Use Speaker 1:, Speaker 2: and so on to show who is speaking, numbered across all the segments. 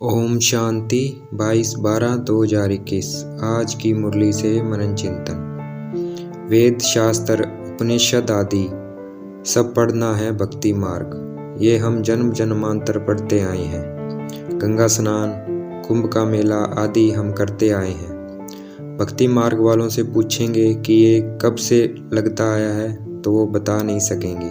Speaker 1: ओम शांति 22/12/2021। आज की मुरली से मनन चिंतन। वेद शास्त्र उपनिषद आदि सब पढ़ना है भक्ति मार्ग। ये हम जन्म जन्मांतर पढ़ते आए हैं। गंगा स्नान, कुंभ का मेला आदि हम करते आए हैं। भक्ति मार्ग वालों से पूछेंगे कि ये कब से लगता आया है तो वो बता नहीं सकेंगे।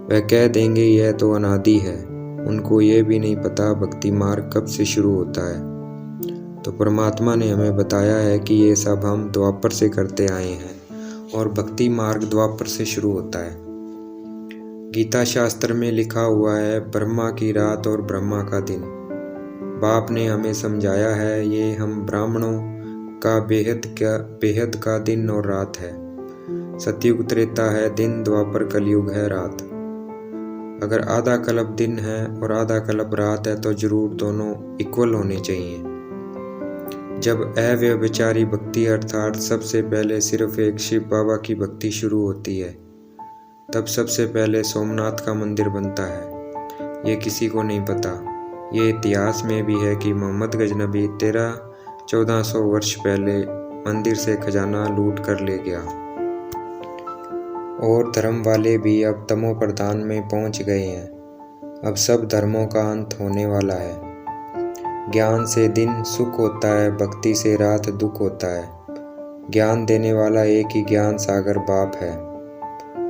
Speaker 1: वह कह देंगे यह तो अनादि है। उनको ये भी नहीं पता भक्ति मार्ग कब से शुरू होता है। तो परमात्मा ने हमें बताया है कि ये सब हम द्वापर से करते आए हैं और भक्ति मार्ग द्वापर से शुरू होता है। गीता शास्त्र में लिखा हुआ है ब्रह्मा की रात और ब्रह्मा का दिन। बाप ने हमें समझाया है ये हम ब्राह्मणों का बेहद का दिन और रात है। सतयुग त्रेता है दिन, द्वापर कलयुग है रात। अगर आधा कल्प दिन है और आधा कल्प रात है तो जरूर दोनों इक्वल होने चाहिए। जब अव्यभिचारी भक्ति अर्थात सबसे पहले सिर्फ एक शिव बाबा की भक्ति शुरू होती है, तब सबसे पहले सोमनाथ का मंदिर बनता है। ये किसी को नहीं पता। ये इतिहास में भी है कि मोहम्मद गजनबी 1300-1400 वर्ष पहले मंदिर से खजाना लूट कर ले गया। और धर्म वाले भी अब तमो प्रधान में पहुंच गए हैं। अब सब धर्मों का अंत होने वाला है। ज्ञान से दिन सुख होता है, भक्ति से रात दुख होता है। ज्ञान देने वाला एक ही ज्ञान सागर बाप है।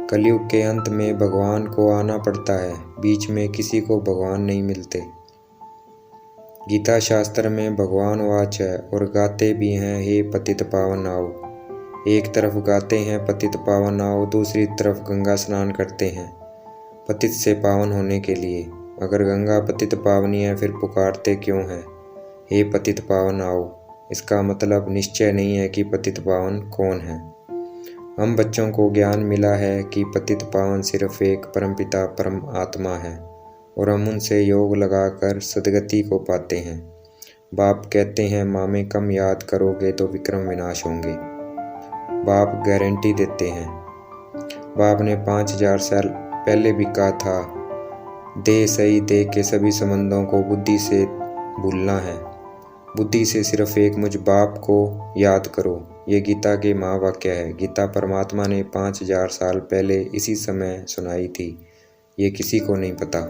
Speaker 1: कलयुग के अंत में भगवान को आना पड़ता है, बीच में किसी को भगवान नहीं मिलते। गीता शास्त्र में भगवान वाच है और गाते भी हैं हे पतित पावन आओ। एक तरफ गाते हैं पतित पावन आओ, दूसरी तरफ गंगा स्नान करते हैं पतित से पावन होने के लिए। अगर गंगा पतित पावनी है फिर पुकारते क्यों हैं हे पतित पावन आओ? इसका मतलब निश्चय नहीं है कि पतित पावन कौन है। हम बच्चों को ज्ञान मिला है कि पतित पावन सिर्फ एक परमपिता परम आत्मा है और हम उनसे योग लगाकर सदगति को पाते हैं। बाप कहते हैं मामे कम याद करोगे तो विक्रम विनाश होंगे। बाप गारंटी देते हैं। बाप ने 5000 साल पहले भी कहा था दे सही दे के सभी संबंधों को बुद्धि से भूलना है। बुद्धि से सिर्फ एक मुझ बाप को याद करो। ये गीता के महावाक्य है। गीता परमात्मा ने 5000 साल पहले इसी समय सुनाई थी। ये किसी को नहीं पता।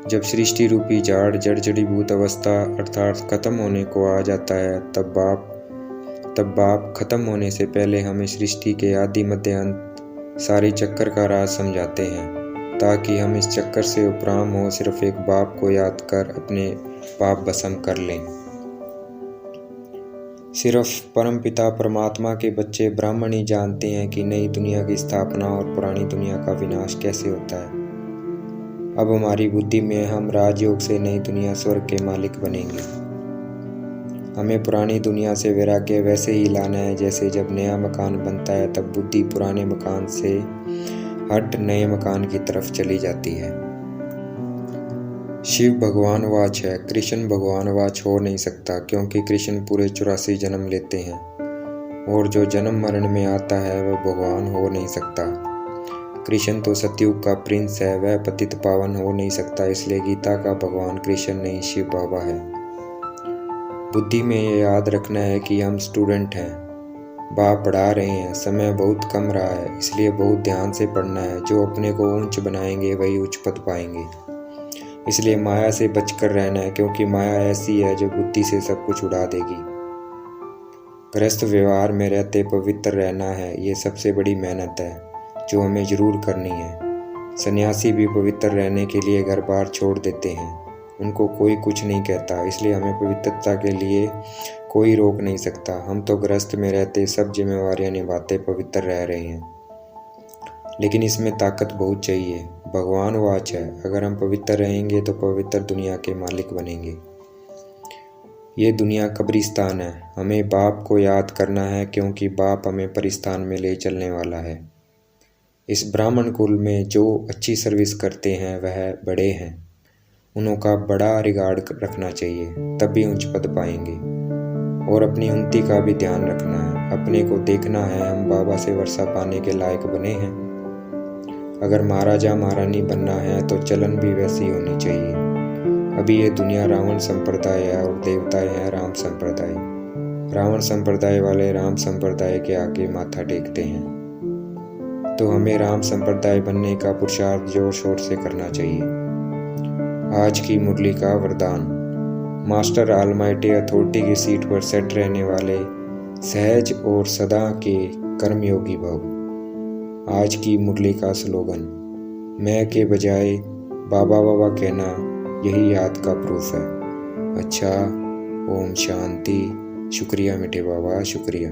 Speaker 1: जब सृष्टि रूपी झाड़ जड़ जड़ीभूत अवस्था अर्थात खत्म होने को आ जाता है, तब बाप खत्म होने से पहले हमें सृष्टि के आदि मध्य अंत सारी चक्कर का राज समझाते हैं, ताकि हम इस चक्कर से उपराम हो सिर्फ एक बाप को याद कर अपने पाप भस्म कर लें। सिर्फ परमपिता परमात्मा के बच्चे ब्राह्मण ही जानते हैं कि नई दुनिया की स्थापना और पुरानी दुनिया का विनाश कैसे होता है। अब हमारी बुद्धि में हम राजयोग से नई दुनिया स्वर्ग के मालिक बनेंगे। हमें पुरानी दुनिया से वैराग्य वैसे ही लाना है जैसे जब नया मकान बनता है तब बुद्धि पुराने मकान से हट नए मकान की तरफ चली जाती है। शिव भगवान वाच है, कृष्ण भगवान वाच हो नहीं सकता, क्योंकि कृष्ण पूरे 84 जन्म लेते हैं और जो जन्म मरण में आता है वह भगवान हो नहीं सकता। कृष्ण तो सतयुग का प्रिंस है, वह पतित पावन हो नहीं सकता। इसलिए गीता का भगवान कृष्ण नहीं शिव बाबा है। बुद्धि में ये याद रखना है कि हम स्टूडेंट हैं। बाप पढ़ा रहे हैं, समय बहुत कम रहा है, इसलिए बहुत ध्यान से पढ़ना है। जो अपने को ऊंच बनाएंगे वही उच्च पद पाएंगे। इसलिए माया से बचकर रहना है, क्योंकि माया ऐसी है जो बुद्धि से सब कुछ उड़ा देगी। गृहस्थ व्यवहार में रहते पवित्र रहना है, ये सबसे बड़ी मेहनत है जो हमें जरूर करनी है। सन्यासी भी पवित्र रहने के लिए घर बार छोड़ देते हैं, उनको कोई कुछ नहीं कहता, इसलिए हमें पवित्रता के लिए कोई रोक नहीं सकता। हम तो गृहस्थ में रहते सब जिम्मेवारियां निभाते पवित्र रह रहे हैं, लेकिन इसमें ताकत बहुत चाहिए। भगवान वाच है, अगर हम पवित्र रहेंगे तो पवित्र दुनिया के मालिक बनेंगे। ये दुनिया कब्रिस्तान है। हमें बाप को याद करना है, क्योंकि बाप हमें परिस्तान में ले चलने वाला है। इस ब्राह्मण कुल में जो अच्छी सर्विस करते हैं वह बड़े हैं, उनका बड़ा रिगार्ड रखना चाहिए, तभी उच्च पद पाएंगे। और अपनी उन्नति का भी ध्यान रखना है। अपने को देखना है हम बाबा से वर्षा पाने के लायक बने हैं। अगर महाराजा महारानी बनना है तो चलन भी वैसी होनी चाहिए। अब अभी ये दुनिया रावण संप्रदाय है और देवताएं हैं राम संप्रदाय। रावण संप्रदाय वाले राम संप्रदाय के आगे माथा टेकते हैं। तो हमें राम संप्रदाय बनने का पुरुषार्थ जोर शोर से करना चाहिए। आज की मुरली का वरदान। मास्टर ऑलमाइटी अथॉरिटी की सीट पर सेट रहने वाले सहज और सदा के कर्मयोगी भव। आज की मुरली का स्लोगन, मैं के बजाय बाबा बाबा कहना यही याद का प्रूफ है। अच्छा, ओम शांति। शुक्रिया मीठे बाबा, शुक्रिया।